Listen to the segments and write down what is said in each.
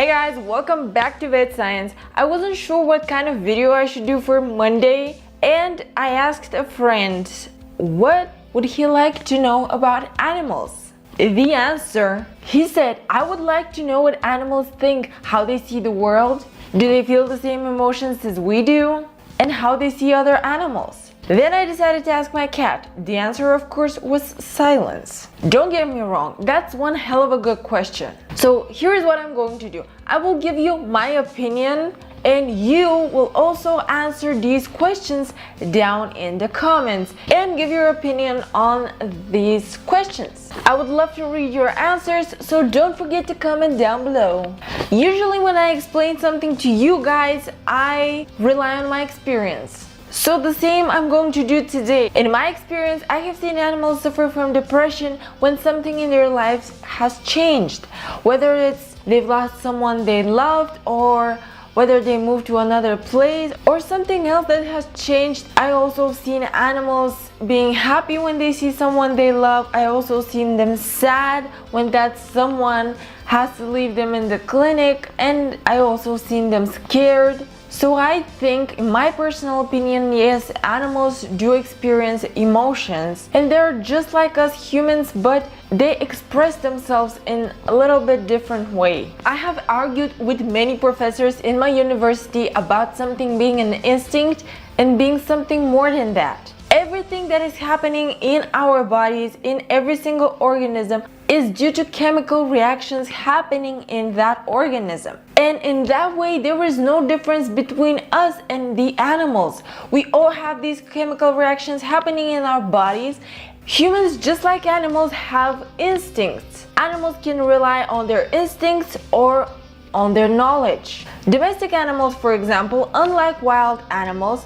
Hey guys, welcome back to Vet Science. I wasn't sure what kind of video I should do for Monday, and I asked a friend what would he like to know about animals. The answer, he said, I would like to know what animals think, how they see the world, do they feel the same emotions as we do, and how they see other animals. Then I decided to ask my cat. The answer, of course, was silence. Don't get me wrong, that's one hell of a good question. So here's what I'm going to do. I will give you my opinion, and you will also answer these questions down in the comments and give your opinion on these questions. I would love to read your answers, so don't forget to comment down below. Usually when I explain something to you guys, I rely on my experience. So the same I'm going to do today. In my experience, I have seen animals suffer from depression when something in their lives has changed. Whether it's they've lost someone they loved, or whether they moved to another place, or something else that has changed. I also seen animals being happy when they see someone they love. I also seen them sad when that someone has to leave them in the clinic, and I also seen them scared. So I think, in my personal opinion, yes, animals do experience emotions, and they're just like us humans, but they express themselves in a little bit different way. I have argued with many professors in my university about something being an instinct and being something more than that. Everything that is happening in our bodies, in every single organism, is due to chemical reactions happening in that organism. And in that way, there is no difference between us and the animals. We all have these chemical reactions happening in our bodies. Humans, just like animals, have instincts. Animals can rely on their instincts or on their knowledge. Domestic animals, for example, unlike wild animals,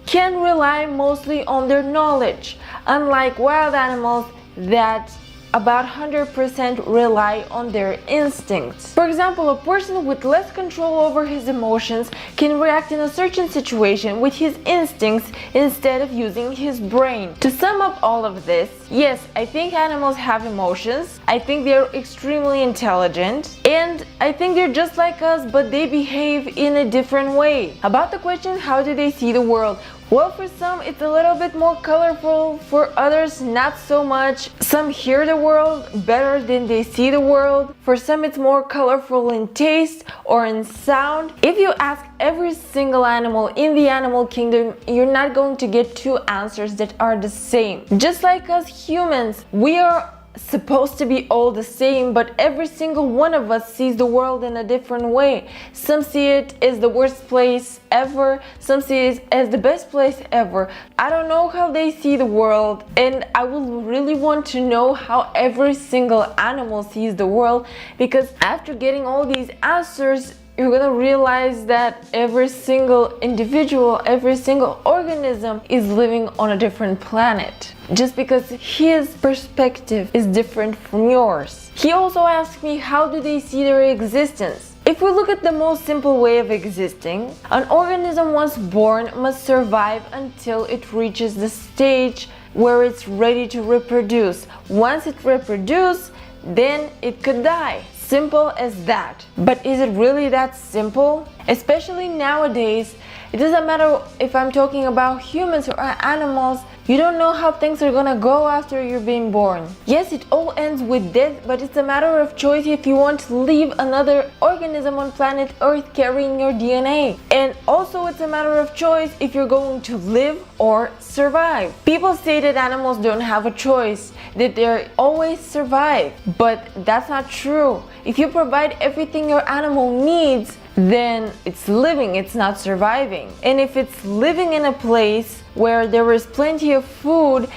can rely mostly on their knowledge, unlike wild animals that about 100% rely on their instincts. For example, a person with less control over his emotions can react in a certain situation with his instincts instead of using his brain. To sum up all of this, yes, I think animals have emotions. I think they're extremely intelligent, and I think they're just like us, but they behave in a different way. About the question, how do they see the world? Well, for some it's a little bit more colorful, for others not so much. Some hear the world better than they see the world. For some it's more colorful in taste or in sound. If you ask every single animal in the animal kingdom, you're not going to get two answers that are the same. Just like us humans, we are supposed to be all the same, but every single one of us sees the world in a different way. Some see it as the worst place ever, some see it as the best place ever. I don't know how they see the world, and I will really want to know how every single animal sees the world, because after getting all these answers, you're gonna realize that every single individual, every single organism is living on a different planet, just because his perspective is different from yours. He also asked me, how do they see their existence? If we look at the most simple way of existing, an organism once born must survive until it reaches the stage where it's ready to reproduce. Once it reproduces, then it could die. Simple as that. But is it really that simple? Especially nowadays, it doesn't matter if I'm talking about humans or animals, you don't know how things are gonna go after you're being born. Yes, it all ends with death, but it's a matter of choice if you want to leave another organism on planet Earth carrying your DNA. And also it's a matter of choice if you're going to live or survive. People say that animals don't have a choice, that they always survive, but that's not true. If you provide everything your animal needs, then it's living, it's not surviving. And if it's living in a place where there is plenty of food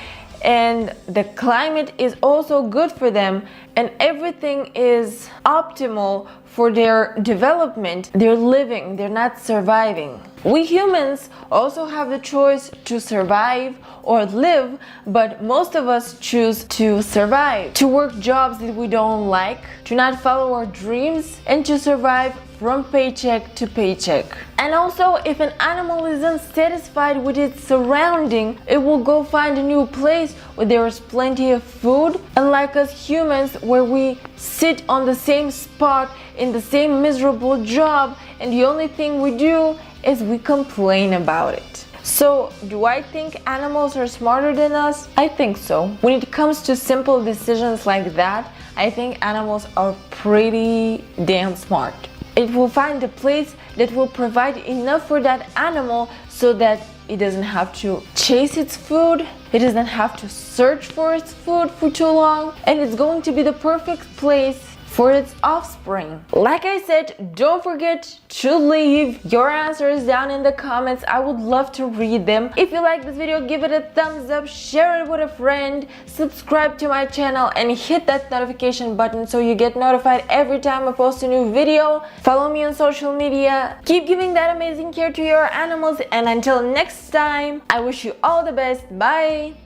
and the climate is also good for them and everything is optimal for their development, they're living, they're not surviving. We humans also have the choice to survive or live, but most of us choose to survive, to work jobs that we don't like, to not follow our dreams, and to survive from paycheck to paycheck. And also, if an animal is unsatisfied with its surrounding, it will go find a new place where there's plenty of food, unlike us humans where we sit on the same spot in the same miserable job and the only thing we do is we complain about it. So, do I think animals are smarter than us? I think so. When it comes to simple decisions like that, I think animals are pretty damn smart. It will find a place that will provide enough for that animal so that it doesn't have to chase its food, it doesn't have to search for its food for too long, and it's going to be the perfect place for its offspring. Like I said, don't forget to leave your answers down in the comments. I would love to read them. If you like this video, give it a thumbs up, share it with a friend, subscribe to my channel, and hit that notification button so you get notified every time I post a new video. Follow me on social media. Keep giving that amazing care to your animals, and until next time, I wish you all the best. Bye!